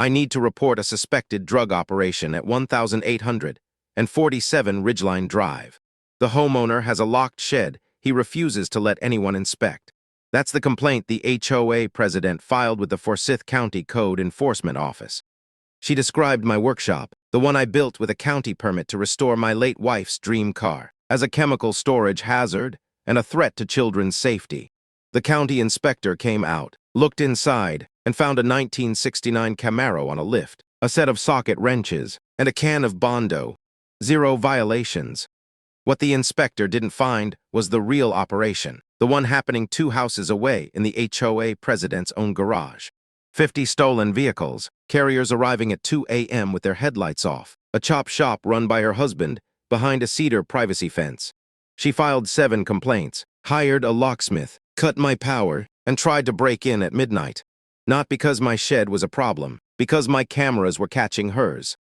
I need to report a suspected drug operation at 1847 Ridgeline Drive. The homeowner has a locked shed he refuses to let anyone inspect. That's the complaint the HOA president filed with the Forsyth County Code Enforcement Office. She described my workshop, the one I built with a county permit to restore my late wife's dream car, as a chemical storage hazard and a threat to children's safety. The county inspector came out, looked inside, and found a 1969 Camaro on a lift, a set of socket wrenches, and a can of Bondo. 0 violations. What the inspector didn't find was the real operation, the one happening 2 houses away in the HOA president's own garage. 50 stolen vehicles, carriers arriving at 2 a.m. with their headlights off, a chop shop run by her husband behind a cedar privacy fence. She filed 7 complaints, hired a locksmith, cut my power, and tried to break in at midnight. Not because my shed was a problem, because my cameras were catching hers.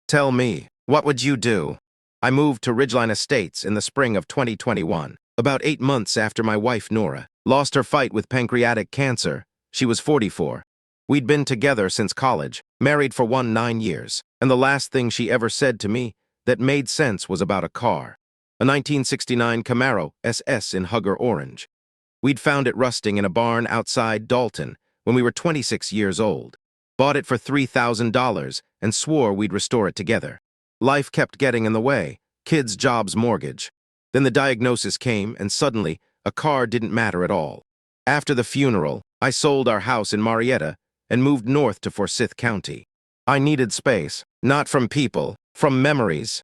Tell me, what would you do? I moved to Ridgeline Estates in the spring of 2021, about 8 months after my wife Nora lost her fight with pancreatic cancer. She was 44. We'd been together since college, married for 9 years, and the last thing she ever said to me that made sense was about a car. A 1969 Camaro SS in Hugger Orange. We'd found it rusting in a barn outside Dalton when we were 26 years old. Bought it for $3,000 and swore we'd restore it together. Life kept getting in the way, kids, jobs, mortgage. Then the diagnosis came, and suddenly, a car didn't matter at all. After the funeral, I sold our house in Marietta and moved north to Forsyth County. I needed space, not from people, from memories.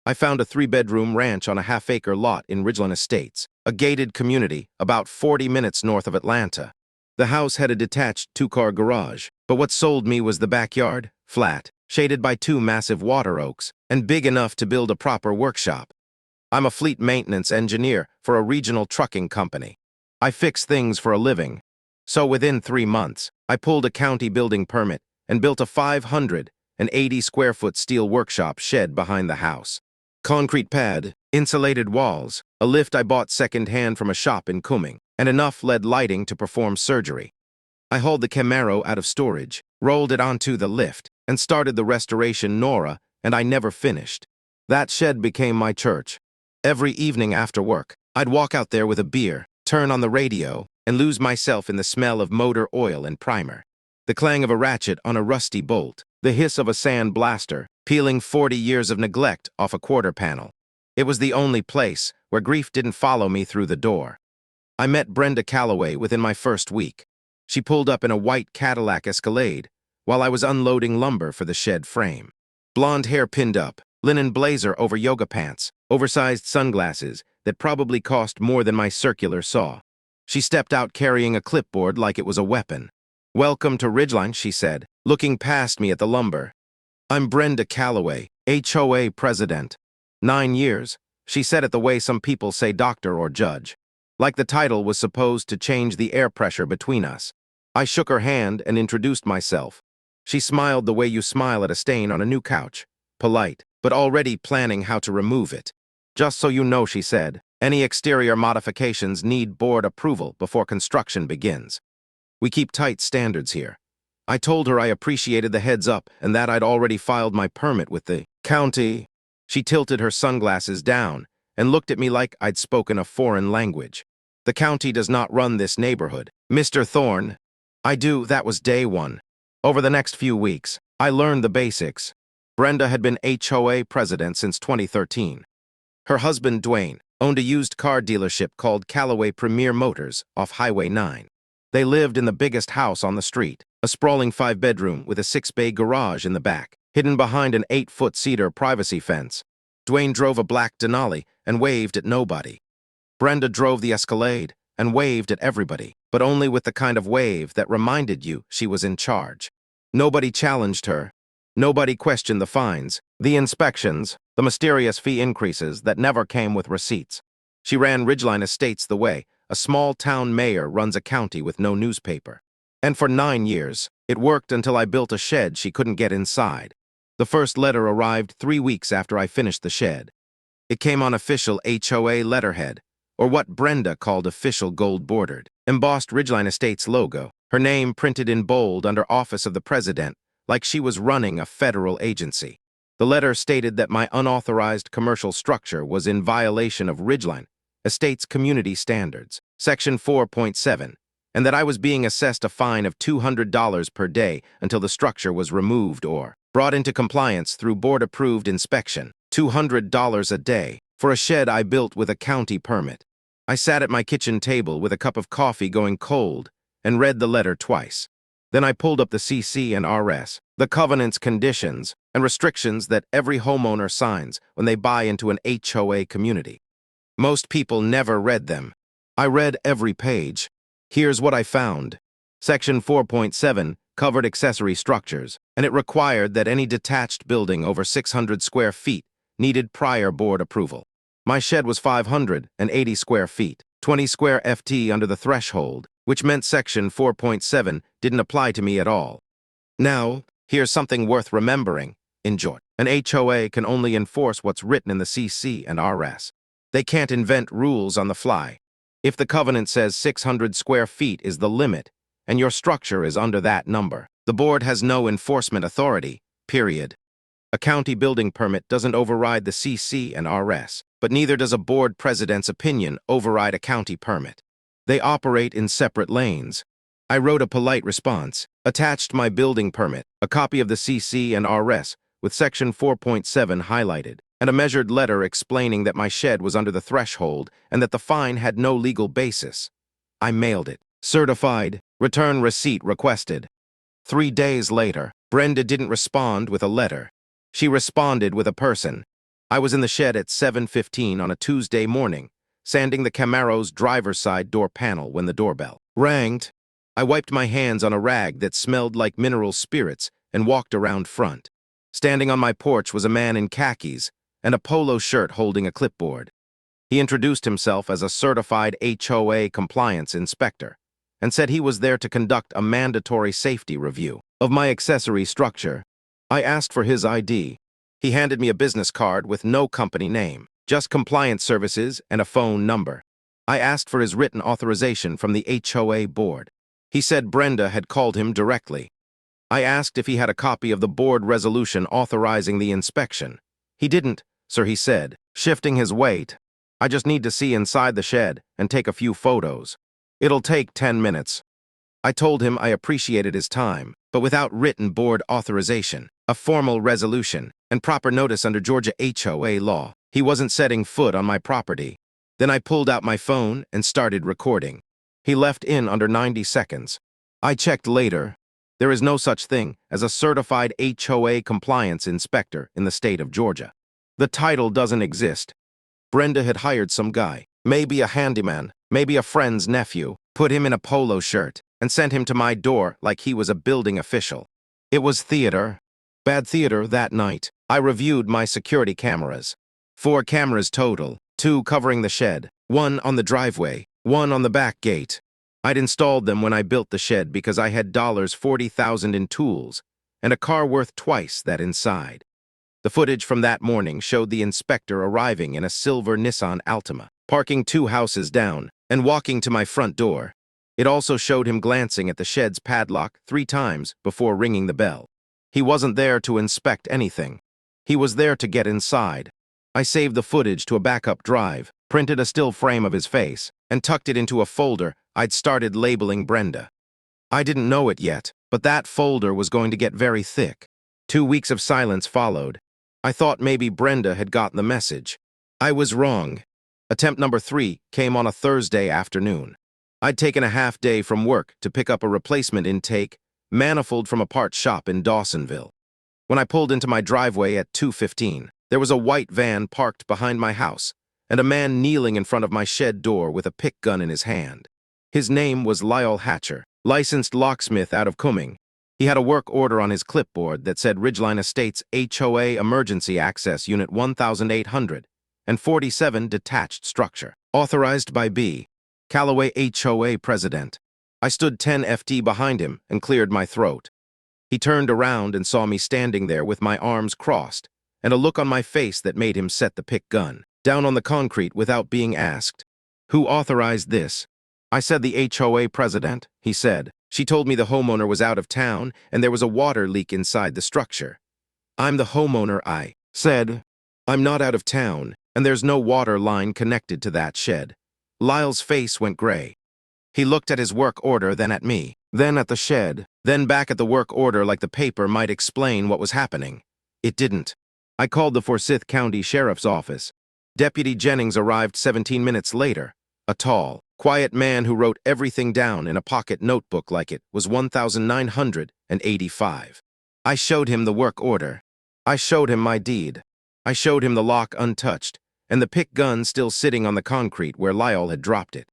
I found a 3-bedroom ranch on a half-acre lot in Ridgeline Estates, a gated community about 40 minutes north of Atlanta. The house had a detached 2-car garage, but what sold me was the backyard, flat, shaded by 2 massive water oaks, and big enough to build a proper workshop. I'm a fleet maintenance engineer for a regional trucking company. I fix things for a living. So within 3 months, I pulled a county building permit and built a 580-square-foot steel workshop shed behind the house. Concrete pad, insulated walls, a lift I bought second-hand from a shop in Cumming, and enough LED lighting to perform surgery. I hauled the Camaro out of storage, rolled it onto the lift, and started the restoration Nora, and I never finished. That shed became my church. Every evening after work, I'd walk out there with a beer, turn on the radio, and lose myself in the smell of motor oil and primer. The clang of a ratchet on a rusty bolt, the hiss of a sand blaster, peeling 40 years of neglect off a quarter panel. It was the only place where grief didn't follow me through the door. I met Brenda Calloway within my first week. She pulled up in a white Cadillac Escalade while I was unloading lumber for the shed frame. Blonde hair pinned up, linen blazer over yoga pants, oversized sunglasses that probably cost more than my circular saw. She stepped out carrying a clipboard like it was a weapon. "Welcome to Ridgeline," she said, looking past me at the lumber. "I'm Brenda Calloway, HOA president. 9 years," she said it the way some people say doctor or judge. Like the title was supposed to change the air pressure between us. I shook her hand and introduced myself. She smiled the way you smile at a stain on a new couch. Polite, but already planning how to remove it. "Just so you know," she said, "any exterior modifications need board approval before construction begins. We keep tight standards here." I told her I appreciated the heads up and that I'd already filed my permit with the county. She tilted her sunglasses down and looked at me like I'd spoken a foreign language. "The county does not run this neighborhood, Mr. Thorne." "I do." That was day 1. Over the next few weeks, I learned the basics. Brenda had been HOA president since 2013. Her husband, Dwayne, owned a used car dealership called Callaway Premier Motors off Highway 9. They lived in the biggest house on the street, a sprawling 5-bedroom with a 6-bay garage in the back, hidden behind an 8-foot cedar privacy fence. Dwayne drove a black Denali and waved at nobody. Brenda drove the Escalade and waved at everybody, but only with the kind of wave that reminded you she was in charge. Nobody challenged her. Nobody questioned the fines, the inspections, the mysterious fee increases that never came with receipts. She ran Ridgeline Estates the way a small-town mayor runs a county with no newspaper. And for 9 years, it worked until I built a shed she couldn't get inside. The first letter arrived 3 weeks after I finished the shed. It came on official HOA letterhead, or what Brenda called official gold-bordered, embossed Ridgeline Estates logo, her name printed in bold under Office of the President, like she was running a federal agency. The letter stated that my unauthorized commercial structure was in violation of Ridgeline Estates Community Standards, Section 4.7, and that I was being assessed a fine of $200 per day until the structure was removed or brought into compliance through board-approved inspection. $200 a day for a shed I built with a county permit. I sat at my kitchen table with a cup of coffee going cold and read the letter twice. Then I pulled up the CC and RS, the covenants, conditions, and restrictions that every homeowner signs when they buy into an HOA community. Most people never read them. I read every page. Here's what I found. Section 4.7 covered accessory structures, and it required that any detached building over 600 square feet needed prior board approval. My shed was 580 square feet, 20 square FT under the threshold, which meant Section 4.7 didn't apply to me at all. Now, here's something worth remembering. Enjoy. An HOA can only enforce what's written in the CC and RS. They can't invent rules on the fly. If the covenant says 600 square feet is the limit, and your structure is under that number, the board has no enforcement authority, period. A county building permit doesn't override the CC and RS, but neither does a board president's opinion override a county permit. They operate in separate lanes. I wrote a polite response, attached my building permit, a copy of the CC and RS with Section 4.7 highlighted, and a measured letter explaining that my shed was under the threshold and that the fine had no legal basis. I mailed it. Certified. Return receipt requested. 3 days later, Brenda didn't respond with a letter. She responded with a person. I was in the shed at 7:15 on a Tuesday morning, sanding the Camaro's driver's side door panel when the doorbell rang. I wiped my hands on a rag that smelled like mineral spirits and walked around front. Standing on my porch was a man in khakis and a polo shirt holding a clipboard. He introduced himself as a certified HOA compliance inspector and said he was there to conduct a mandatory safety review of my accessory structure. I asked for his ID. He handed me a business card with no company name, just compliance services and a phone number. I asked for his written authorization from the HOA board. He said Brenda had called him directly. I asked if he had a copy of the board resolution authorizing the inspection. He didn't, sir, he said, shifting his weight. I just need to see inside the shed and take a few photos. It'll take 10 minutes. I told him I appreciated his time, but without written board authorization, a formal resolution, and proper notice under Georgia HOA law, he wasn't setting foot on my property. Then I pulled out my phone and started recording. He left in under 90 seconds. I checked later. There is no such thing as a certified HOA compliance inspector in the state of Georgia. The title doesn't exist. Brenda had hired some guy, maybe a handyman, maybe a friend's nephew, put him in a polo shirt, and sent him to my door like he was a building official. It was theater. Bad theater that night. I reviewed my security cameras. 4 cameras total, 2 covering the shed, 1 on the driveway, 1 on the back gate. I'd installed them when I built the shed because I had $40,000 in tools and a car worth twice that inside. The footage from that morning showed the inspector arriving in a silver Nissan Altima, parking 2 houses down, and walking to my front door. It also showed him glancing at the shed's padlock 3 times before ringing the bell. He wasn't there to inspect anything. He was there to get inside. I saved the footage to a backup drive, printed a still frame of his face, and tucked it into a folder I'd started labeling Brenda. I didn't know it yet, but that folder was going to get very thick. 2 weeks of silence followed. I thought maybe Brenda had gotten the message. I was wrong. Attempt number 3 came on a Thursday afternoon. I'd taken a half day from work to pick up a replacement intake manifold from a parts shop in Dawsonville. When I pulled into my driveway at 2:15, there was a white van parked behind my house and a man kneeling in front of my shed door with a pick gun in his hand. His name was Lyle Hatcher, licensed locksmith out of Cumming. He had a work order on his clipboard that said Ridgeline Estates HOA Emergency Access Unit 1800 and 47 detached structure. Authorized by B. Callaway HOA President. I stood 10 FT behind him and cleared my throat. He turned around and saw me standing there with my arms crossed and a look on my face that made him set the pick gun down on the concrete without being asked. Who authorized this? I said the HOA president, he said, She told me the homeowner was out of town and there was a water leak inside the structure. I'm the homeowner, I said. I'm not out of town, and there's no water line connected to that shed. Lyle's face went gray. He looked at his work order, then at me, then at the shed, then back at the work order like the paper might explain what was happening. It didn't. I called the Forsyth County Sheriff's Office. Deputy Jennings arrived 17 minutes later. A tall, quiet man who wrote everything down in a pocket notebook like it was 1,985. I showed him the work order. I showed him my deed. I showed him the lock untouched, and the pick gun still sitting on the concrete where Lyle had dropped it.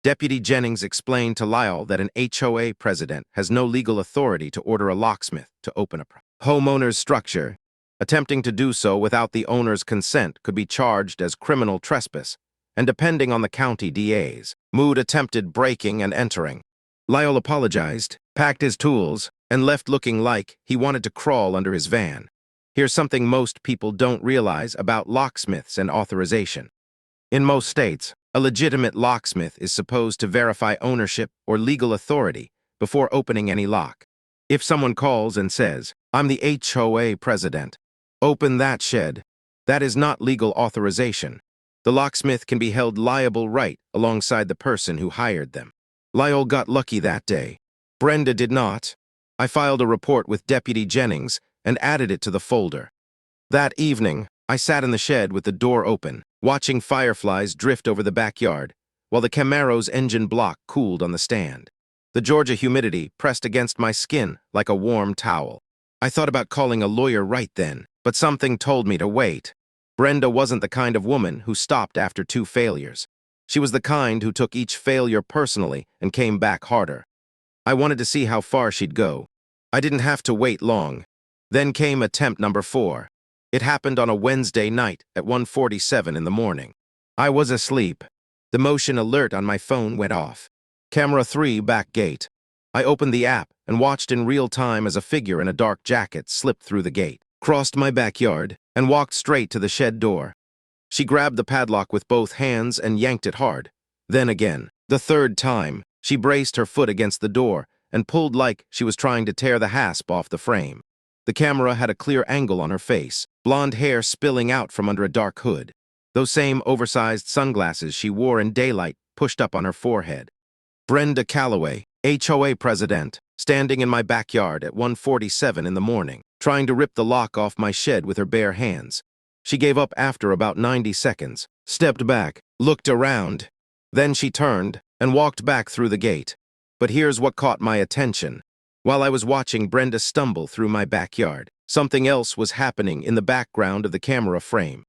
Deputy Jennings explained to Lyle that an HOA president has no legal authority to order a locksmith to open a homeowner's structure. Attempting to do so without the owner's consent could be charged as criminal trespass, and depending on the county DA's mood, attempted breaking and entering. Lyle apologized, packed his tools, and left looking like he wanted to crawl under his van. Here's something most people don't realize about locksmiths and authorization. In most states, a legitimate locksmith is supposed to verify ownership or legal authority before opening any lock. If someone calls and says, "I'm the HOA president, open that shed," that is not legal authorization. The locksmith can be held liable right alongside the person who hired them. Lyle got lucky that day. Brenda did not. I filed a report with Deputy Jennings and added it to the folder. That evening, I sat in the shed with the door open, watching fireflies drift over the backyard, while the Camaro's engine block cooled on the stand. The Georgia humidity pressed against my skin like a warm towel. I thought about calling a lawyer right then, but something told me to wait. Brenda wasn't the kind of woman who stopped after 2 failures. She was the kind who took each failure personally and came back harder. I wanted to see how far she'd go. I didn't have to wait long. Then came attempt number 4. It happened on a Wednesday night at 1:47 in the morning. I was asleep. The motion alert on my phone went off. Camera 3 back gate. I opened the app and watched in real time as a figure in a dark jacket slipped through the gate, crossed my backyard, and walked straight to the shed door. She grabbed the padlock with both hands and yanked it hard. Then again, the 3rd time, she braced her foot against the door and pulled like she was trying to tear the hasp off the frame. The camera had a clear angle on her face, blonde hair spilling out from under a dark hood. Those same oversized sunglasses she wore in daylight pushed up on her forehead. Brenda Calloway, HOA president, standing in my backyard at 1:47 in the morning, trying to rip the lock off my shed with her bare hands. She gave up after about 90 seconds, stepped back, looked around. Then she turned and walked back through the gate. But here's what caught my attention. While I was watching Brenda stumble through my backyard, something else was happening in the background of the camera frame.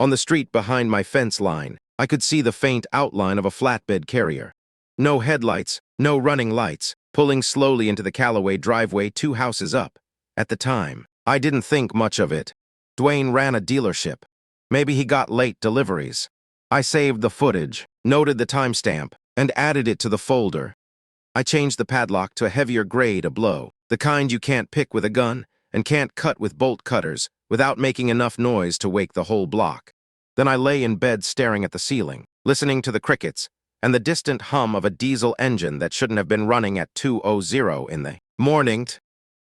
On the street behind my fence line, I could see the faint outline of a flatbed carrier. No headlights, no running lights, pulling slowly into the Calloway driveway 2 houses up. At the time, I didn't think much of it. Dwayne ran a dealership. Maybe he got late deliveries. I saved the footage, noted the timestamp, and added it to the folder. I changed the padlock to a heavier grade of blow, the kind you can't pick with a gun and can't cut with bolt cutters without making enough noise to wake the whole block. Then I lay in bed staring at the ceiling, listening to the crickets and the distant hum of a diesel engine that shouldn't have been running at 2:00 in the morning.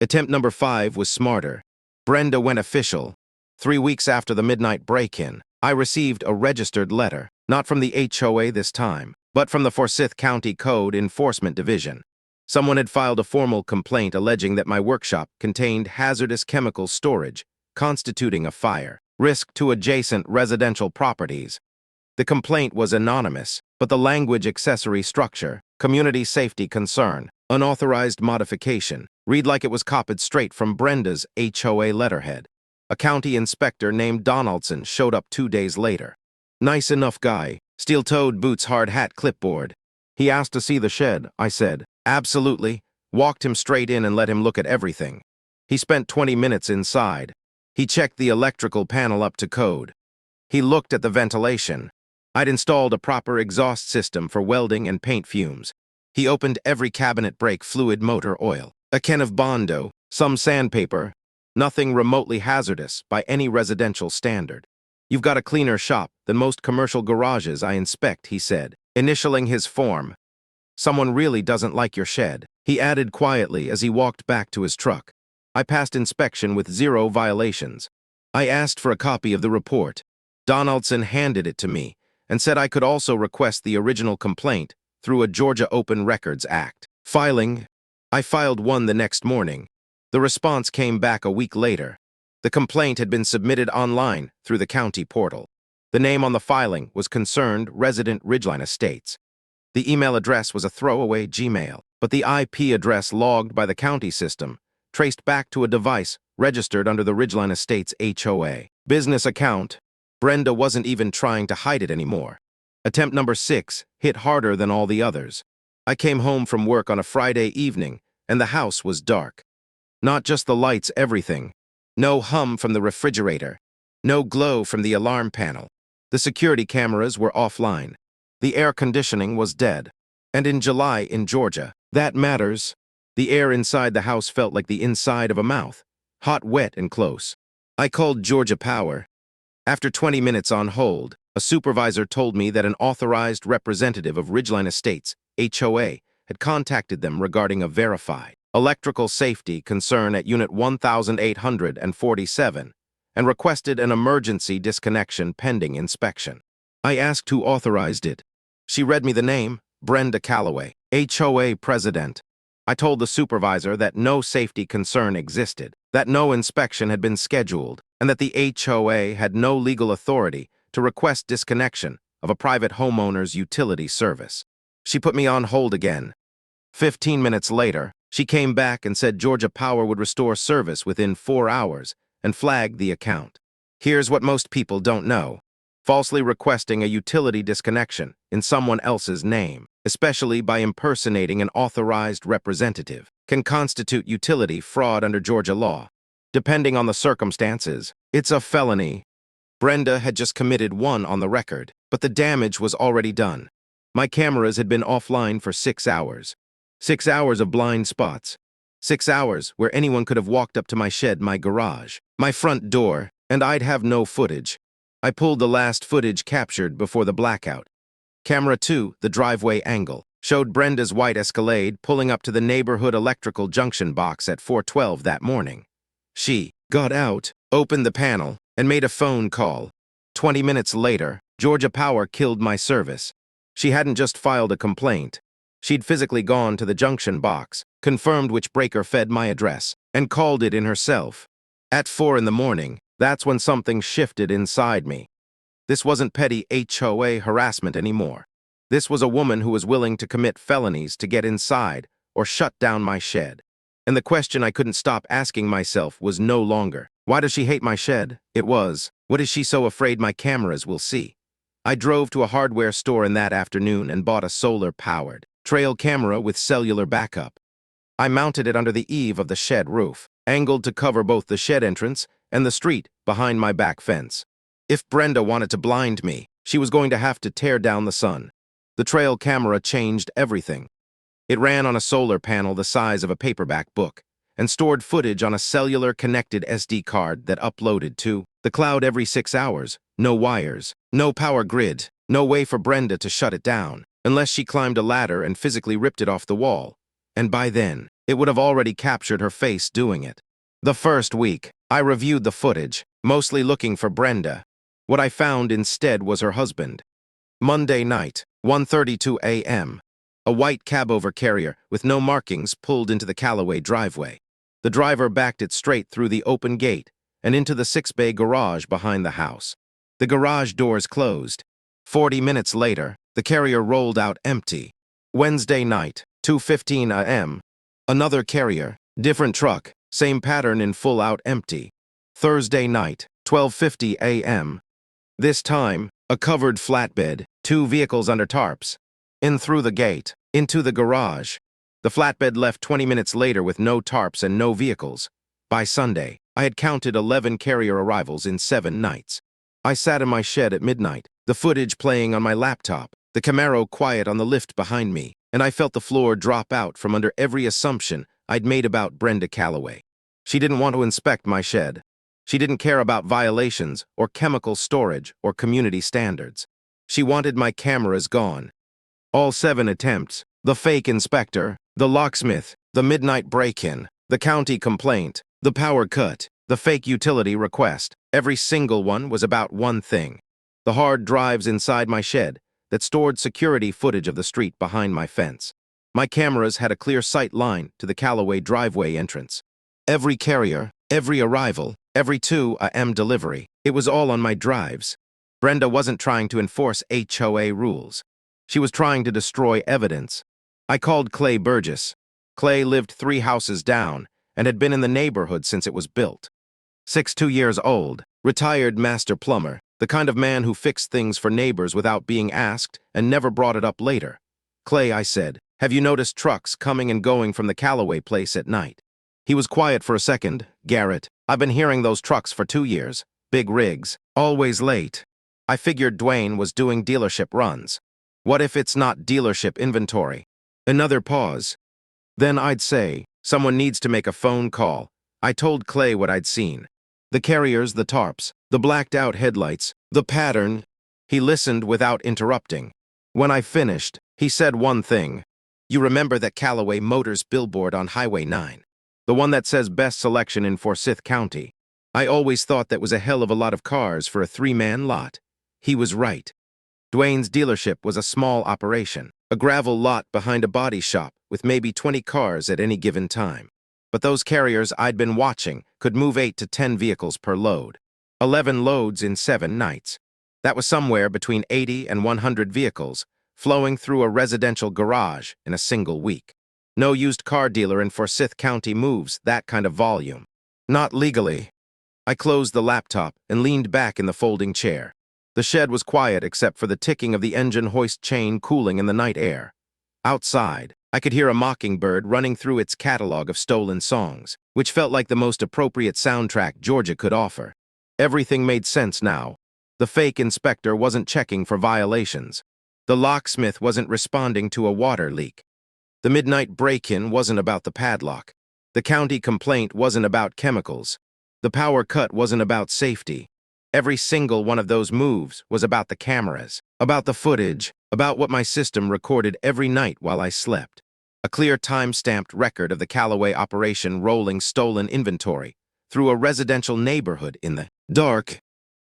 Attempt number 5 was smarter. Brenda went official. 3 weeks after the midnight break-in, I received a registered letter, not from the HOA this time, but from the Forsyth County Code Enforcement Division. Someone had filed a formal complaint alleging that my workshop contained hazardous chemical storage, constituting a fire risk to adjacent residential properties. The complaint was anonymous, but the language accessory structure, community safety concern, unauthorized modification, read like it was copied straight from Brenda's HOA letterhead. A county inspector named Donaldson showed up 2 days later. Nice enough guy, steel-toed boots, hard hat, clipboard. He asked to see the shed, I said. Absolutely. Walked him straight in and let him look at everything. He spent 20 minutes inside. He checked the electrical panel up to code. He looked at the ventilation. I'd installed a proper exhaust system for welding and paint fumes. He opened every cabinet brake fluid, motor oil, a can of Bondo, some sandpaper. Nothing remotely hazardous by any residential standard. You've got a cleaner shop than most commercial garages I inspect, he said, initialing his form. Someone really doesn't like your shed," he added quietly as he walked back to his truck. I passed inspection with 0 violations. I asked for a copy of the report. Donaldson handed it to me and said I could also request the original complaint through a Georgia Open Records Act. Filing. I filed one the next morning. The response came back a week later. The complaint had been submitted online through the county portal. The name on the filing was Concerned Resident Ridgeline Estates. The email address was a throwaway Gmail, but the IP address logged by the county system traced back to a device registered under the Ridgeline Estates HOA business account. Brenda wasn't even trying to hide it anymore. Attempt number 6 hit harder than all the others. I came home from work on a Friday evening, and the house was dark. Not just the lights, everything. No hum from the refrigerator. No glow from the alarm panel. The security cameras were offline. The air conditioning was dead. And in July in Georgia, that matters. The air inside the house felt like the inside of a mouth. Hot, wet, and close. I called Georgia Power. After 20 minutes on hold, a supervisor told me that an authorized representative of Ridgeline Estates, HOA, had contacted them regarding a verified electrical safety concern at Unit 1847 and requested an emergency disconnection pending inspection. I asked who authorized it. She read me the name, Brenda Calloway, HOA president. I told the supervisor that no safety concern existed, that no inspection had been scheduled, and that the HOA had no legal authority to request disconnection of a private homeowner's utility service. She put me on hold again. 15 minutes later, she came back and said Georgia Power would restore service within 4 hours and flagged the account. Here's what most people don't know. Falsely requesting a utility disconnection in someone else's name, especially by impersonating an authorized representative, can constitute utility fraud under Georgia law. Depending on the circumstances, it's a felony. Brenda had just committed one on the record, but the damage was already done. My cameras had been offline for 6 hours. 6 hours of blind spots. 6 hours where anyone could have walked up to my shed, my garage, my front door, and I'd have no footage. I pulled the last footage captured before the blackout. Camera 2, the driveway angle, showed Brenda's white Escalade pulling up to the neighborhood electrical junction box at 4:12 that morning. She got out, opened the panel, and made a phone call. 20 minutes later, Georgia Power killed my service. She hadn't just filed a complaint. She'd physically gone to the junction box, confirmed which breaker fed my address, and called it in herself. At 4 in the morning, that's when something shifted inside me. This wasn't petty HOA harassment anymore. This was a woman who was willing to commit felonies to get inside or shut down my shed. And the question I couldn't stop asking myself was no longer, why does she hate my shed? It was, what is she so afraid my cameras will see? I drove to a hardware store in that afternoon and bought a solar-powered trail camera with cellular backup. I mounted it under the eave of the shed roof, angled to cover both the shed entrance and the street behind my back fence. If Brenda wanted to blind me, she was going to have to tear down the sun. The trail camera changed everything. It ran on a solar panel the size of a paperback book and stored footage on a cellular-connected SD card that uploaded to the cloud every 6 hours. No wires, no power grid, no way for Brenda to shut it down, unless she climbed a ladder and physically ripped it off the wall. And by then, it would have already captured her face doing it. The first week, I reviewed the footage, mostly looking for Brenda. What I found instead was her husband. Monday night, 1:32 a.m. A white cab-over carrier with no markings pulled into the Calloway driveway. The driver backed it straight through the open gate and into the 6-bay garage behind the house. The garage doors closed. 40 minutes later, the carrier rolled out empty. Wednesday night, 2:15 a.m. Another carrier, different truck, same pattern in full out empty. Thursday night, 12:50 a.m. This time, a covered flatbed, 2 vehicles under tarps. In through the gate, into the garage. The flatbed left 20 minutes later with no tarps and no vehicles. By Sunday, I had counted 11 carrier arrivals in 7 nights. I sat in my shed at midnight, the footage playing on my laptop, the Camaro quiet on the lift behind me, and I felt the floor drop out from under every assumption I'd made about Brenda Calloway. She didn't want to inspect my shed. She didn't care about violations or chemical storage or community standards. She wanted my cameras gone. All 7 attempts, The fake inspector, the locksmith, the midnight break-in, the county complaint, the power cut, the fake utility request. Every single one was about one thing. The hard drives inside my shed that stored security footage of the street behind my fence. My cameras had a clear sight line to the Callaway driveway entrance. Every carrier, every arrival, every 2 a.m. delivery, it was all on my drives. Brenda wasn't trying to enforce HOA rules. She was trying to destroy evidence. I called Clay Burgess. Clay lived 3 houses down and had been in the neighborhood since it was built. 62 years old, retired master plumber, the kind of man who fixed things for neighbors without being asked and never brought it up later. Clay, I said, have you noticed trucks coming and going from the Callaway place at night? He was quiet for a second. Garrett, I've been hearing those trucks for 2 years. Big rigs, always late. I figured Dwayne was doing dealership runs. What if it's not dealership inventory? Another pause. Then I'd say, someone needs to make a phone call. I told Clay what I'd seen. The carriers, the tarps, the blacked-out headlights, the pattern. He listened without interrupting. When I finished, he said one thing. You remember that Callaway Motors billboard on Highway 9? The one that says best selection in Forsyth County. I always thought that was a hell of a lot of cars for a 3-man lot. He was right. Dwayne's dealership was a small operation, a gravel lot behind a body shop with maybe 20 cars at any given time. But those carriers I'd been watching could move 8 to 10 vehicles per load. 11 loads in 7 nights. That was somewhere between 80 and 100 vehicles flowing through a residential garage in a single week. No used car dealer in Forsyth County moves that kind of volume. Not legally. I closed the laptop and leaned back in the folding chair. The shed was quiet except for the ticking of the engine hoist chain cooling in the night air. Outside, I could hear a mockingbird running through its catalog of stolen songs, which felt like the most appropriate soundtrack Georgia could offer. Everything made sense now. The fake inspector wasn't checking for violations. The locksmith wasn't responding to a water leak. The midnight break-in wasn't about the padlock. The county complaint wasn't about chemicals. The power cut wasn't about safety. Every single one of those moves was about the cameras, about the footage, about what my system recorded every night while I slept. A clear time-stamped record of the Callaway operation rolling stolen inventory through a residential neighborhood in the dark.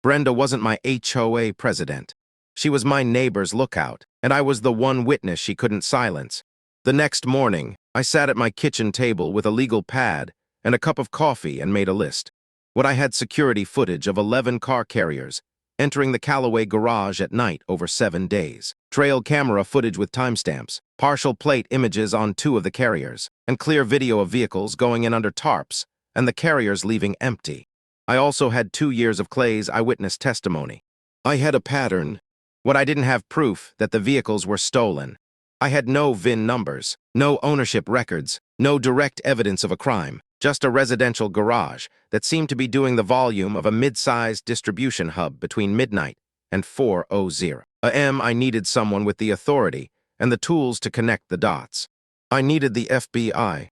Brenda wasn't my HOA president. She was my neighbor's lookout, and I was the one witness she couldn't silence. The next morning, I sat at my kitchen table with a legal pad and a cup of coffee and made a list. What I had security footage of 11 car carriers entering the Callaway garage at night over 7 days. Trail camera footage with timestamps, partial plate images on 2 of the carriers, and clear video of vehicles going in under tarps and the carriers leaving empty. I also had 2 years of Clay's eyewitness testimony. I had a pattern. What I didn't have proof that the vehicles were stolen. I had no VIN numbers, no ownership records, no direct evidence of a crime, just a residential garage that seemed to be doing the volume of a mid-sized distribution hub between midnight and 4:00 a.m. I needed someone with the authority and the tools to connect the dots. I needed the FBI.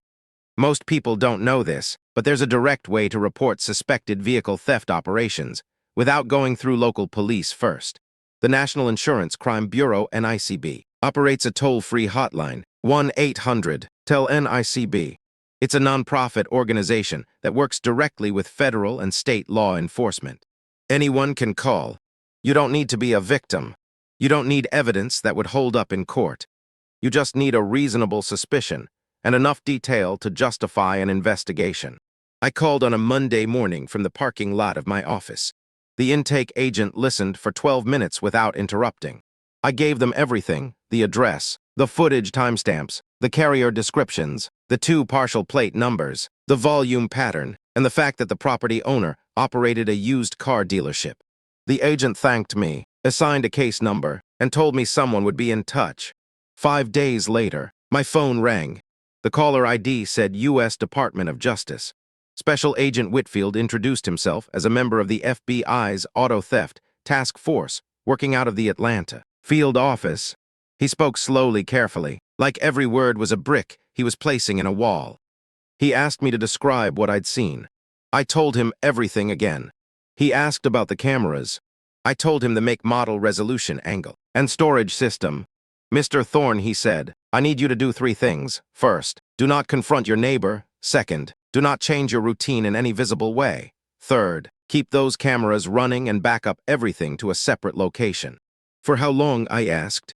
Most people don't know this, but there's a direct way to report suspected vehicle theft operations without going through local police first. The National Insurance Crime Bureau, NICB, operates a toll-free hotline, 1-800-TEL-NICB. It's a nonprofit organization that works directly with federal and state law enforcement. Anyone can call. You don't need to be a victim. You don't need evidence that would hold up in court. You just need a reasonable suspicion and enough detail to justify an investigation. I called on a Monday morning from the parking lot of my office. The intake agent listened for 12 minutes without interrupting. I gave them everything, the address, the footage timestamps, the carrier descriptions, the 2 partial plate numbers, the volume pattern, and the fact that the property owner operated a used car dealership. The agent thanked me, assigned a case number, and told me someone would be in touch. 5 days later, my phone rang. The caller ID said U.S. Department of Justice. Special Agent Whitfield introduced himself as a member of the FBI's Auto Theft Task Force working out of the Atlanta field office. He spoke slowly, carefully, like every word was a brick he was placing in a wall. He asked me to describe what I'd seen. I told him everything again. He asked about the cameras. I told him the make, model, resolution, angle, and storage system. Mr. Thorne, he said, I need you to do three things. First, do not confront your neighbor. Second, do not change your routine in any visible way. Third, keep those cameras running and back up everything to a separate location. For how long, I asked.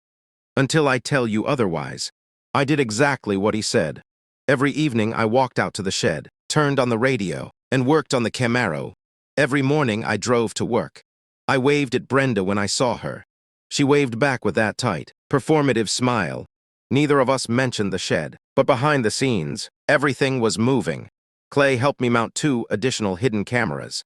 Until I tell you otherwise. I did exactly what he said. Every evening I walked out to the shed, turned on the radio, and worked on the Camaro. Every morning I drove to work. I waved at Brenda when I saw her. She waved back with that tight, performative smile. Neither of us mentioned the shed, but behind the scenes, everything was moving. Clay helped me mount 2 additional hidden cameras.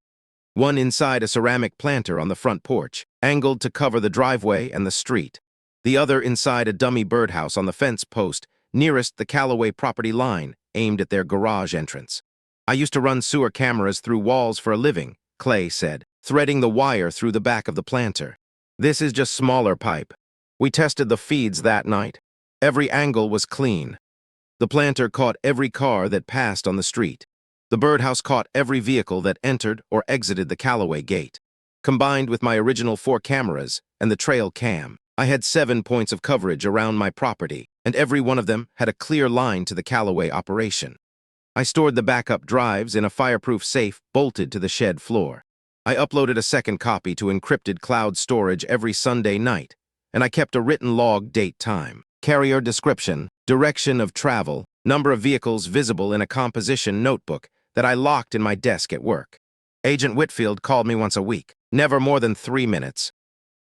One inside a ceramic planter on the front porch, angled to cover the driveway and the street. The other inside a dummy birdhouse on the fence post, nearest the Callaway property line, aimed at their garage entrance. I used to run sewer cameras through walls for a living, Clay said, threading the wire through the back of the planter. This is just smaller pipe. We tested the feeds that night. Every angle was clean. The planter caught every car that passed on the street. The birdhouse caught every vehicle that entered or exited the Callaway gate. Combined with my original 4 cameras and the trail cam, I had 7 points of coverage around my property, and every one of them had a clear line to the Callaway operation. I stored the backup drives in a fireproof safe bolted to the shed floor. I uploaded a second copy to encrypted cloud storage every Sunday night, and I kept a written log date time, carrier description, direction of travel, number of vehicles visible in a composition notebook that I locked in my desk at work. Agent Whitfield called me once a week, never more than 3 minutes.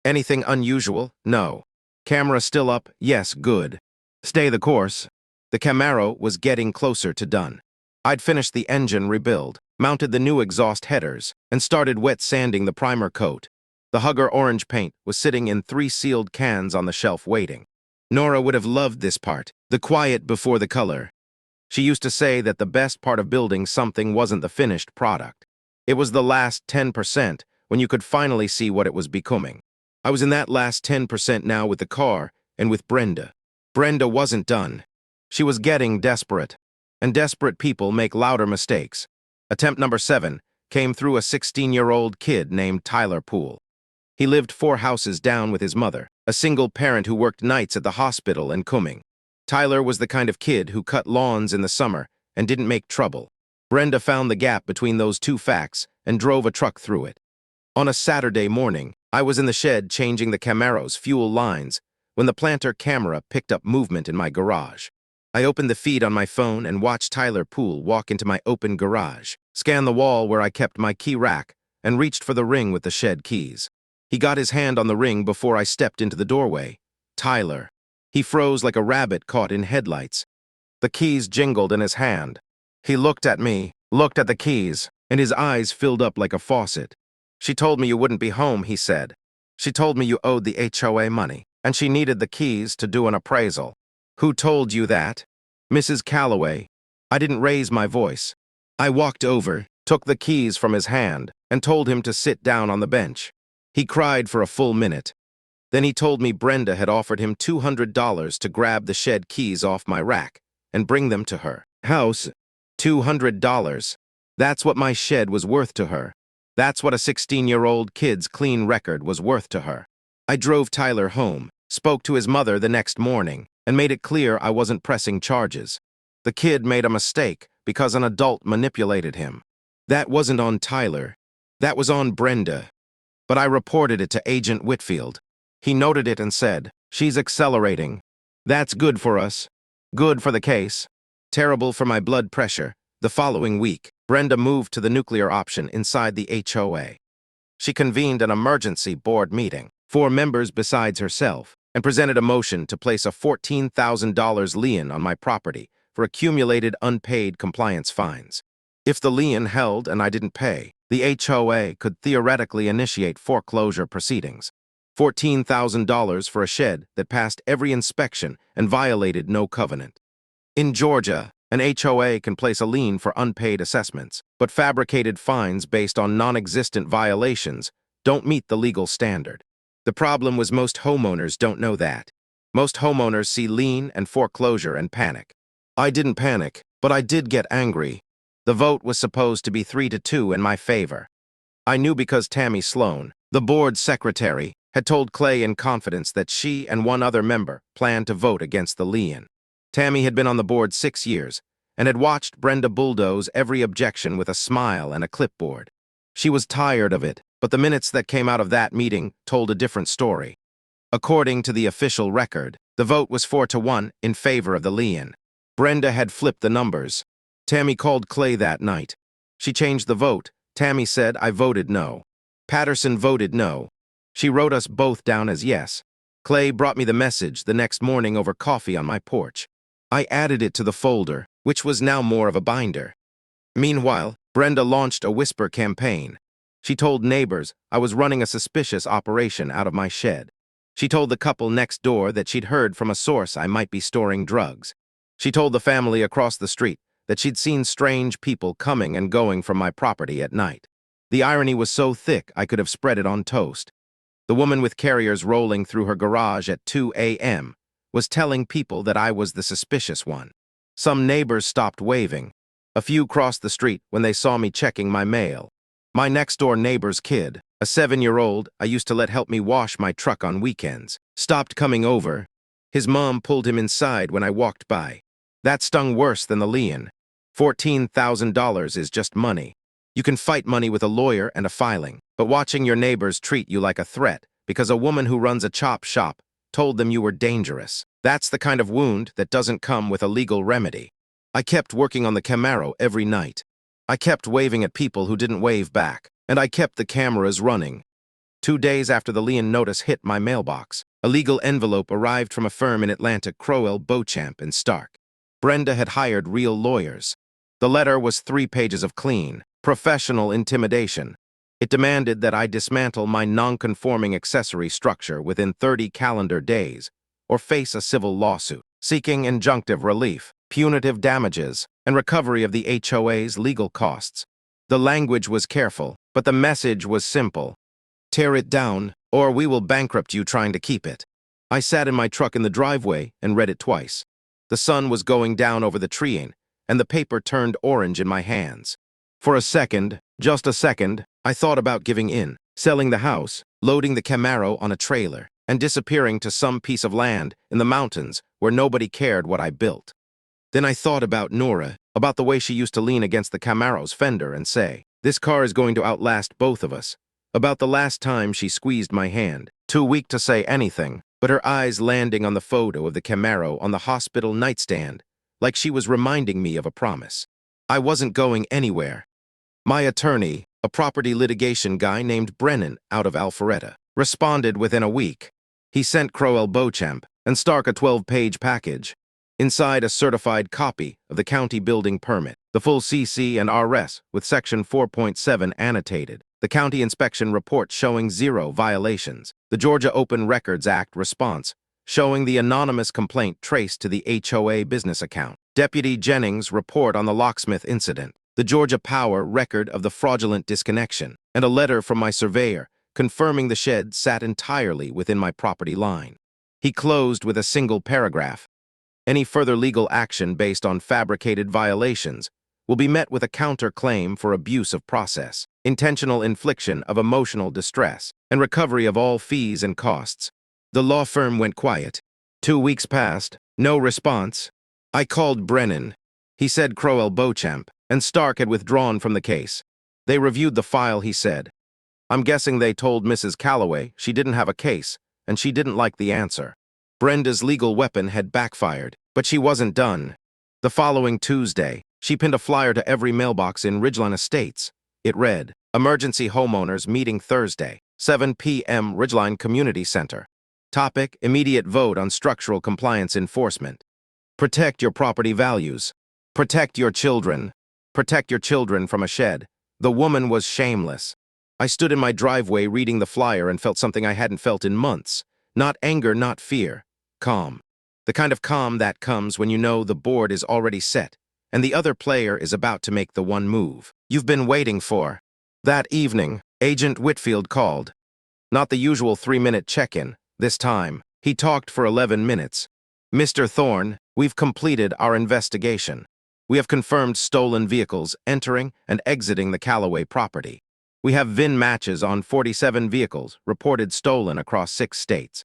Anything unusual? No. Camera still up? Yes, good. Stay the course. The Camaro was getting closer to done. I'd finished the engine rebuild, mounted the new exhaust headers, and started wet sanding the primer coat. The Hugger orange paint was sitting in 3 sealed cans on the shelf waiting. Nora would have loved this part, the quiet before the color. She used to say that the best part of building something wasn't the finished product. It was the last 10% when you could finally see what it was becoming. I was in that last 10% now with the car and with Brenda. Brenda wasn't done. She was getting desperate. And desperate people make louder mistakes. Attempt number 7 came through a 16-year-old kid named Tyler Poole. He lived 4 houses down with his mother, a single parent who worked nights at the hospital in Cumming. Tyler was the kind of kid who cut lawns in the summer and didn't make trouble. Brenda found the gap between those 2 facts and drove a truck through it. On a Saturday morning, I was in the shed changing the Camaro's fuel lines when the planter camera picked up movement in my garage. I opened the feed on my phone and watched Tyler Poole walk into my open garage, scan the wall where I kept my key rack, and reached for the ring with the shed keys. He got his hand on the ring before I stepped into the doorway. Tyler. He froze like a rabbit caught in headlights. The keys jingled in his hand. He looked at me, looked at the keys, and his eyes filled up like a faucet. "She told me you wouldn't be home," he said. "She told me you owed the HOA money, and she needed the keys to do an appraisal." "Who told you that?" "Mrs. Callaway." I didn't raise my voice. I walked over, took the keys from his hand, and told him to sit down on the bench. He cried for a full minute. Then he told me Brenda had offered him $200 to grab the shed keys off my rack and bring them to her house. $200. That's what my shed was worth to her. That's what a 16-year-old kid's clean record was worth to her. I drove Tyler home, spoke to his mother the next morning, and made it clear I wasn't pressing charges. The kid made a mistake because an adult manipulated him. That wasn't on Tyler. That was on Brenda. But I reported it to Agent Whitfield. He noted it and said, "She's accelerating. That's good for us. Good for the case. Terrible for my blood pressure." The following week, Brenda moved to the nuclear option inside the HOA. She convened an emergency board meeting, 4 members besides herself, and presented a motion to place a $14,000 lien on my property for accumulated unpaid compliance fines. If the lien held and I didn't pay, the HOA could theoretically initiate foreclosure proceedings. $14,000 for a shed that passed every inspection and violated no covenant. In Georgia, an HOA can place a lien for unpaid assessments, but fabricated fines based on non-existent violations don't meet the legal standard. The problem was most homeowners don't know that. Most homeowners see lien and foreclosure and panic. I didn't panic, but I did get angry. The vote was supposed to be 3-2 in my favor. I knew because Tammy Sloan, the board secretary, had told Clay in confidence that she and one other member planned to vote against the lien. Tammy had been on the board 6 years and had watched Brenda bulldoze every objection with a smile and a clipboard. She was tired of it, but the minutes that came out of that meeting told a different story. According to the official record, the vote was 4-1 in favor of the lien. Brenda had flipped the numbers. Tammy called Clay that night. She changed the vote. Tammy said, "I voted no." Patterson voted no. She wrote us both down as yes. Clay brought me the message the next morning over coffee on my porch. I added it to the folder, which was now more of a binder. Meanwhile, Brenda launched a whisper campaign. She told neighbors I was running a suspicious operation out of my shed. She told the couple next door that she'd heard from a source I might be storing drugs. She told the family across the street that she'd seen strange people coming and going from my property at night. The irony was so thick I could have spread it on toast. The woman with carriers rolling through her garage at 2 a.m. was telling people that I was the suspicious one. Some neighbors stopped waving. A few crossed the street when they saw me checking my mail. My next-door neighbor's kid, a 7-year-old I used to let help me wash my truck on weekends, stopped coming over. His mom pulled him inside when I walked by. That stung worse than the lien. $14,000 is just money. You can fight money with a lawyer and a filing, but watching your neighbors treat you like a threat because a woman who runs a chop shop told them you were dangerous. That's the kind of wound that doesn't come with a legal remedy. I kept working on the Camaro every night. I kept waving at people who didn't wave back, and I kept the cameras running. 2 days after the lien notice hit my mailbox, a legal envelope arrived from a firm in Atlanta, Crowell, Beauchamp, and Stark. Brenda had hired real lawyers. The letter was 3 pages of clean, professional intimidation. It demanded that I dismantle my non-conforming accessory structure within 30 calendar days, or face a civil lawsuit, seeking injunctive relief, punitive damages, and recovery of the HOA's legal costs. The language was careful, but the message was simple. Tear it down, or we will bankrupt you trying to keep it. I sat in my truck in the driveway and read it twice. The sun was going down over the treeing, and the paper turned orange in my hands. For a second, just a second, I thought about giving in, selling the house, loading the Camaro on a trailer, and disappearing to some piece of land in the mountains where nobody cared what I built. Then I thought about Nora, about the way she used to lean against the Camaro's fender and say, "This car is going to outlast both of us." About the last time she squeezed my hand, too weak to say anything, but her eyes landing on the photo of the Camaro on the hospital nightstand, like she was reminding me of a promise. I wasn't going anywhere. My attorney, a property litigation guy named Brennan out of Alpharetta, responded within a week. He sent Crowell Beauchamp and Stark a 12-page package. Inside a certified copy of the county building permit, the full CC and RS with section 4.7 annotated, the county inspection report showing 0 violations, the Georgia Open Records Act response showing the anonymous complaint traced to the HOA business account, Deputy Jennings' report on the locksmith incident, the Georgia Power record of the fraudulent disconnection, and a letter from my surveyor confirming the shed sat entirely within my property line. He closed with a single paragraph. Any further legal action based on fabricated violations will be met with a counterclaim for abuse of process, intentional infliction of emotional distress, and recovery of all fees and costs. The law firm went quiet. 2 weeks passed, no response. I called Brennan. He said Crowell Beauchamp and Stark had withdrawn from the case. They reviewed the file, he said. I'm guessing they told Mrs. Calloway she didn't have a case, and she didn't like the answer. Brenda's legal weapon had backfired, but she wasn't done. The following Tuesday, she pinned a flyer to every mailbox in Ridgeline Estates. It read, "Emergency homeowners meeting Thursday, 7 p.m. Ridgeline Community Center. Topic, immediate vote on structural compliance enforcement. Protect your property values. Protect your children. Protect your children from a shed." The woman was shameless. I stood in my driveway reading the flyer and felt something I hadn't felt in months. Not anger, not fear. Calm. The kind of calm that comes when you know the board is already set and the other player is about to make the one move you've been waiting for. That evening, Agent Whitfield called. Not the usual 3-minute check-in. This time, he talked for 11 minutes. "Mr. Thorne, we've completed our investigation. We have confirmed stolen vehicles entering and exiting the Calloway property. We have VIN matches on 47 vehicles reported stolen across 6 states.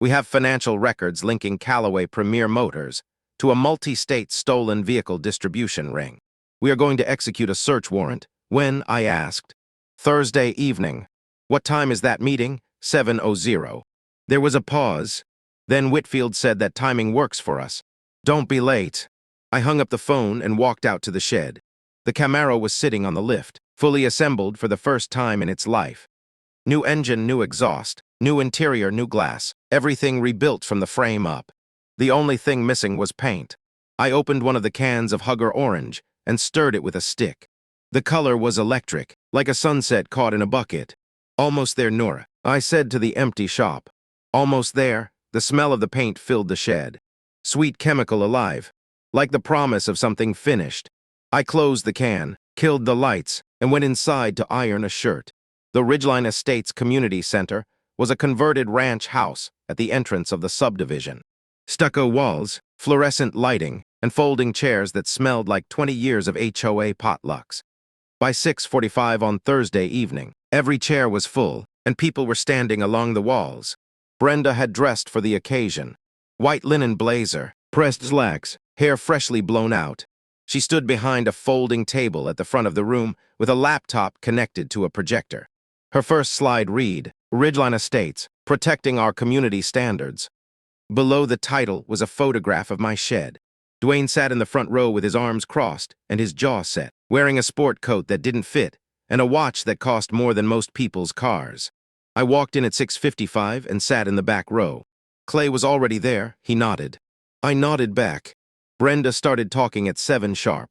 We have financial records linking Calloway Premier Motors, to a multi-state stolen vehicle distribution ring. We are going to execute a search warrant. When? I asked. Thursday evening. What time is that meeting? 7:00. There was a pause. Then Whitfield said that timing works for us. Don't be late. I hung up the phone and walked out to the shed. The Camaro was sitting on the lift, fully assembled for the first time in its life. New engine, new exhaust, new interior, new glass, everything rebuilt from the frame up. The only thing missing was paint. I opened one of the cans of Hugger Orange and stirred it with a stick. The color was electric, like a sunset caught in a bucket. Almost there, Nora, I said to the empty shop. Almost there. The smell of the paint filled the shed. Sweet chemical alive, like the promise of something finished. I closed the can, killed the lights, and went inside to iron a shirt. The Ridgeline Estates Community Center was a converted ranch house at the entrance of the subdivision. Stucco walls, fluorescent lighting, and folding chairs that smelled like 20 years of HOA potlucks. By 6:45 on Thursday evening, every chair was full, and people were standing along the walls. Brenda had dressed for the occasion. White linen blazer, pressed slacks, hair freshly blown out. She stood behind a folding table at the front of the room with a laptop connected to a projector. Her first slide read, Ridgeline Estates, Protecting Our Community Standards. Below the title was a photograph of my shed. Dwayne sat in the front row with his arms crossed and his jaw set, wearing a sport coat that didn't fit and a watch that cost more than most people's cars. I walked in at 6:55 and sat in the back row. Clay was already there. He nodded. I nodded back. Brenda started talking at 7 sharp.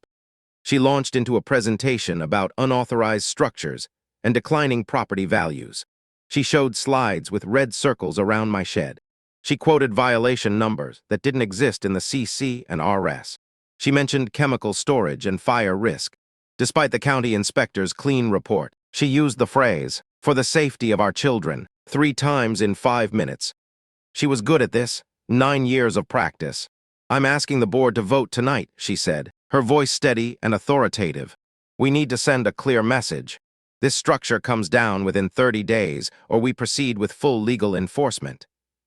She launched into a presentation about unauthorized structures and declining property values. She showed slides with red circles around my shed. She quoted violation numbers that didn't exist in the CC and RS. She mentioned chemical storage and fire risk. Despite the county inspector's clean report, she used the phrase, for the safety of our children, 3 times in 5 minutes. She was good at this, 9 years of practice. I'm asking the board to vote tonight, she said, her voice steady and authoritative. We need to send a clear message. This structure comes down within 30 days, or we proceed with full legal enforcement.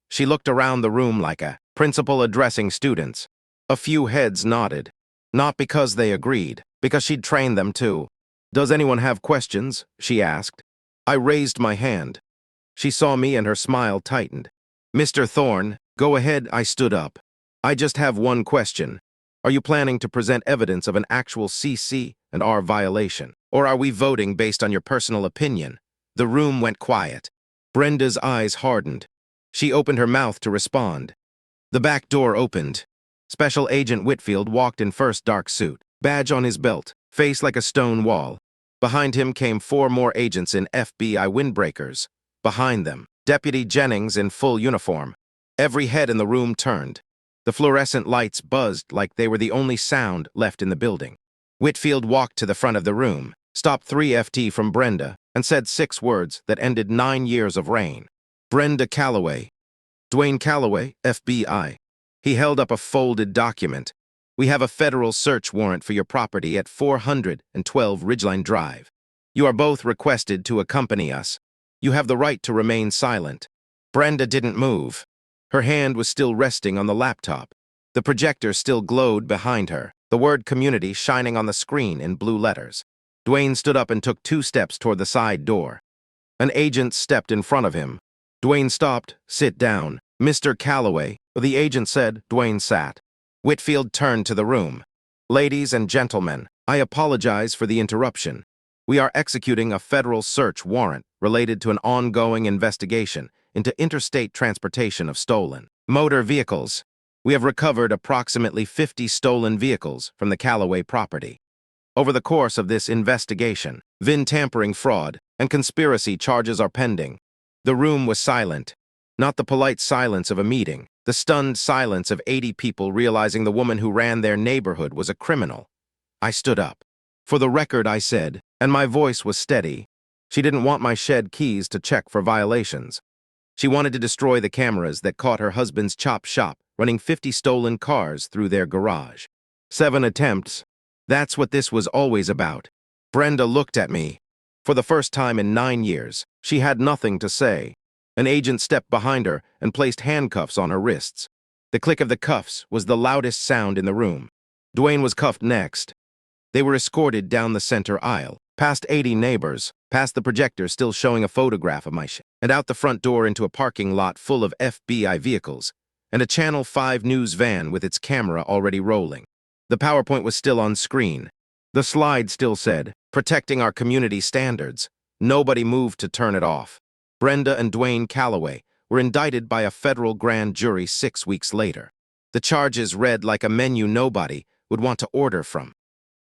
She looked around the room like a principal addressing students. A few heads nodded. Not because they agreed, because she'd trained them too. Does anyone have questions? She asked. I raised my hand. She saw me and her smile tightened. Mr. Thorne, go ahead. I stood up. I just have one question. Are you planning to present evidence of an actual CC and R violation? Or are we voting based on your personal opinion? The room went quiet. Brenda's eyes hardened. She opened her mouth to respond. The back door opened. Special Agent Whitfield walked in first dark suit, badge on his belt, face like a stone wall. Behind him came 4 more agents in FBI windbreakers. Behind them, Deputy Jennings in full uniform. Every head in the room turned. The fluorescent lights buzzed like they were the only sound left in the building. Whitfield walked to the front of the room, stopped 3 FT from Brenda, and said 6 words that ended 9 years of reign. Brenda Calloway. Dwayne Calloway, FBI. He held up a folded document. We have a federal search warrant for your property at 412 Ridgeline Drive. You are both requested to accompany us. You have the right to remain silent. Brenda didn't move. Her hand was still resting on the laptop. The projector still glowed behind her, the word community shining on the screen in blue letters. Dwayne stood up and took 2 steps toward the side door. An agent stepped in front of him. Dwayne stopped. Sit down. Mr. Calloway, the agent said. Dwayne sat. Whitfield turned to the room. Ladies and gentlemen, I apologize for the interruption. We are executing a federal search warrant related to an ongoing investigation into interstate transportation of stolen motor vehicles. We have recovered approximately 50 stolen vehicles from the Calloway property. Over the course of this investigation, VIN tampering fraud and conspiracy charges are pending. The room was silent. Not the polite silence of a meeting, the stunned silence of 80 people realizing the woman who ran their neighborhood was a criminal. I stood up. For the record, I said, and my voice was steady. She didn't want my shed keys to check for violations. She wanted to destroy the cameras that caught her husband's chop shop running 50 stolen cars through their garage. 7 attempts. That's what this was always about. Brenda looked at me. For the first time in 9 years, she had nothing to say. An agent stepped behind her and placed handcuffs on her wrists. The click of the cuffs was the loudest sound in the room. Dwayne was cuffed next. They were escorted down the center aisle, past 80 neighbors, past the projector still showing a photograph of my shit, and out the front door into a parking lot full of FBI vehicles, and a Channel 5 news van with its camera already rolling. The PowerPoint was still on screen. The slide still said, "Protecting our community standards." Nobody moved to turn it off. Brenda and Dwayne Calloway were indicted by a federal grand jury 6 weeks later. The charges read like a menu nobody would want to order from.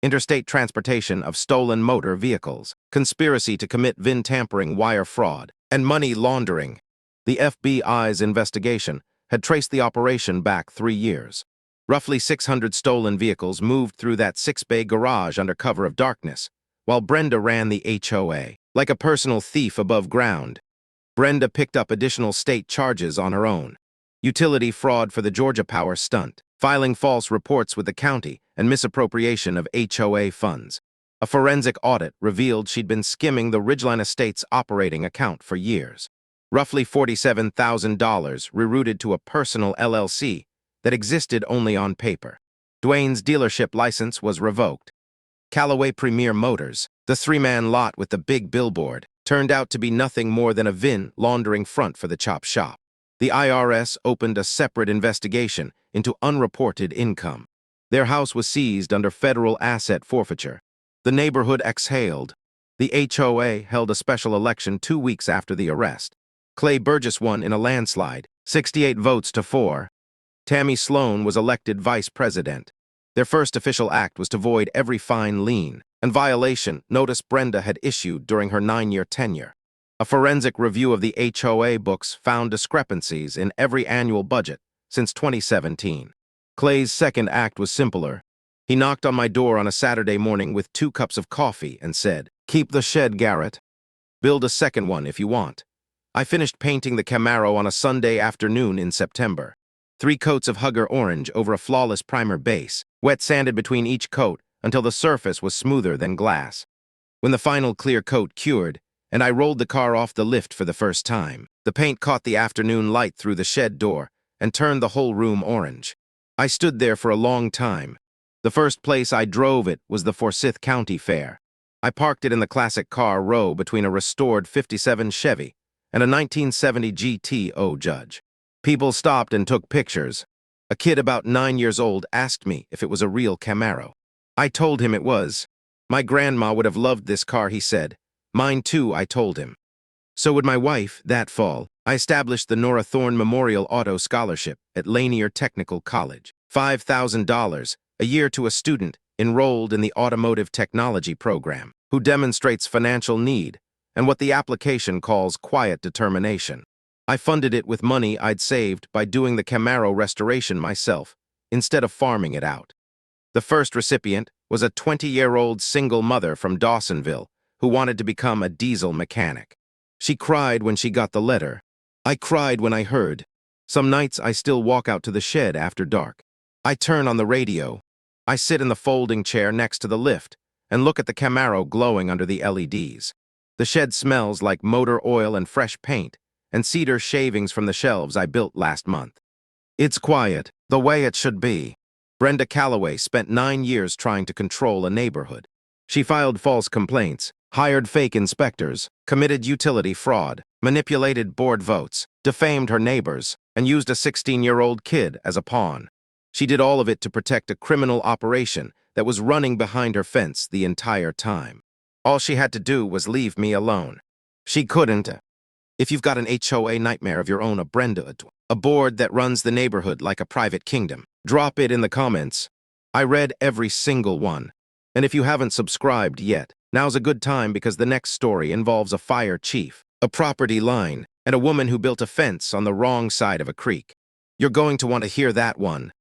Interstate transportation of stolen motor vehicles, conspiracy to commit VIN tampering, wire fraud, and money laundering. The FBI's investigation had traced the operation back 3 years. Roughly 600 stolen vehicles moved through that 6-bay garage under cover of darkness, while Brenda ran the HOA, like a personal thief above ground. Brenda picked up additional state charges on her own. Utility fraud for the Georgia Power stunt, filing false reports with the county, and misappropriation of HOA funds. A forensic audit revealed she'd been skimming the Ridgeline Estates operating account for years. Roughly $47,000 rerouted to a personal LLC that existed only on paper. Dwayne's dealership license was revoked. Callaway Premier Motors, the 3-man lot with the big billboard, turned out to be nothing more than a VIN laundering front for the chop shop. The IRS opened a separate investigation into unreported income. Their house was seized under federal asset forfeiture. The neighborhood exhaled. The HOA held a special election 2 weeks after the arrest. Clay Burgess won in a landslide, 68 votes to 4. Tammy Sloan was elected vice president. Their first official act was to void every fine, lien, and violation notice Brenda had issued during her 9-year tenure. A forensic review of the HOA books found discrepancies in every annual budget since 2017. Clay's second act was simpler. He knocked on my door on a Saturday morning with 2 cups of coffee and said, "Keep the shed, Garrett. Build a second one if you want." I finished painting the Camaro on a Sunday afternoon in September. 3 coats of Hugger orange over a flawless primer base, wet sanded between each coat until the surface was smoother than glass. When the final clear coat cured, and I rolled the car off the lift for the first time, the paint caught the afternoon light through the shed door and turned the whole room orange. I stood there for a long time. The first place I drove it was the Forsyth County Fair. I parked it in the classic car row between a restored '57 Chevy and a 1970 GTO Judge. People stopped and took pictures. A kid about 9 years old asked me if it was a real Camaro. I told him it was. "My grandma would have loved this car," he said. "Mine too," I told him. So would my wife. That fall, I established the Nora Thorne Memorial Auto Scholarship at Lanier Technical College. $5,000 a year to a student enrolled in the automotive technology program who demonstrates financial need and what the application calls quiet determination. I funded it with money I'd saved by doing the Camaro restoration myself, instead of farming it out. The first recipient was a 20-year-old single mother from Dawsonville who wanted to become a diesel mechanic. She cried when she got the letter. I cried when I heard. Some nights I still walk out to the shed after dark. I turn on the radio. I sit in the folding chair next to the lift and look at the Camaro glowing under the LEDs. The shed smells like motor oil and fresh paint and cedar shavings from the shelves I built last month. It's quiet, the way it should be. Brenda Calloway spent 9 years trying to control a neighborhood. She filed false complaints, hired fake inspectors, committed utility fraud, manipulated board votes, defamed her neighbors, and used a 16-year-old kid as a pawn. She did all of it to protect a criminal operation that was running behind her fence the entire time. All she had to do was leave me alone. She couldn't. If you've got an HOA nightmare of your own, a board that runs the neighborhood like a private kingdom, drop it in the comments. I read every single one. And if you haven't subscribed yet, now's a good time because the next story involves a fire chief, a property line, and a woman who built a fence on the wrong side of a creek. You're going to want to hear that one.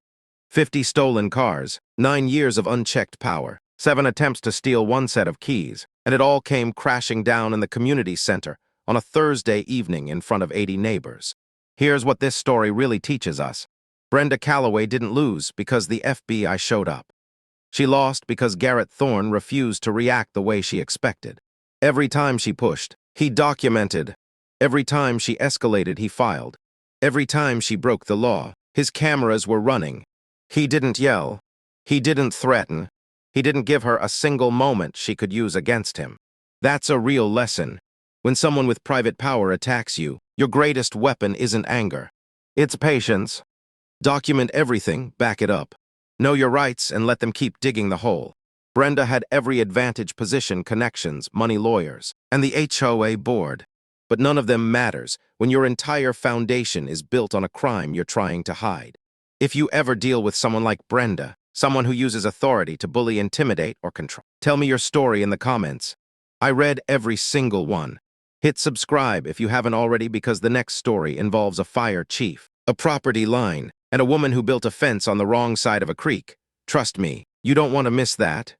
50 stolen cars, 9 years of unchecked power, 7 attempts to steal 1 set of keys, and it all came crashing down in the community center on a Thursday evening in front of 80 neighbors. Here's what this story really teaches us. Brenda Calloway didn't lose because the FBI showed up. She lost because Garrett Thorne refused to react the way she expected. Every time she pushed, he documented. Every time she escalated, he filed. Every time she broke the law, His cameras were running. He didn't yell. He didn't threaten. He didn't give her a single moment she could use against him. That's a real lesson. When someone with private power attacks you, your greatest weapon isn't anger. It's patience. Document everything, back it up. Know your rights and let them keep digging the hole. Brenda had every advantage, position, connections, money, lawyers, and the HOA board. But none of them matters when your entire foundation is built on a crime you're trying to hide. If you ever deal with someone like Brenda, someone who uses authority to bully, intimidate, or control, tell me your story in the comments. I read every single one. Hit subscribe if you haven't already, because the next story involves a fire chief, a property line, and a woman who built a fence on the wrong side of a creek. Trust me, you don't want to miss that.